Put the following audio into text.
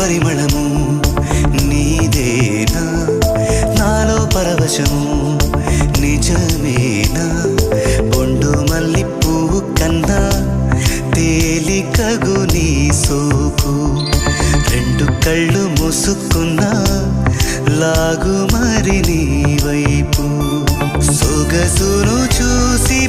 పరిమళము నీదేనా నాలో పరవశము నిజమేనా బొండు మల్లి పువ్వు కన్నా తేలికగు నీ సోకు రెండు కళ్ళు మూసుకున్నా లాగు మరి నీ వైపు సొగసును చూసి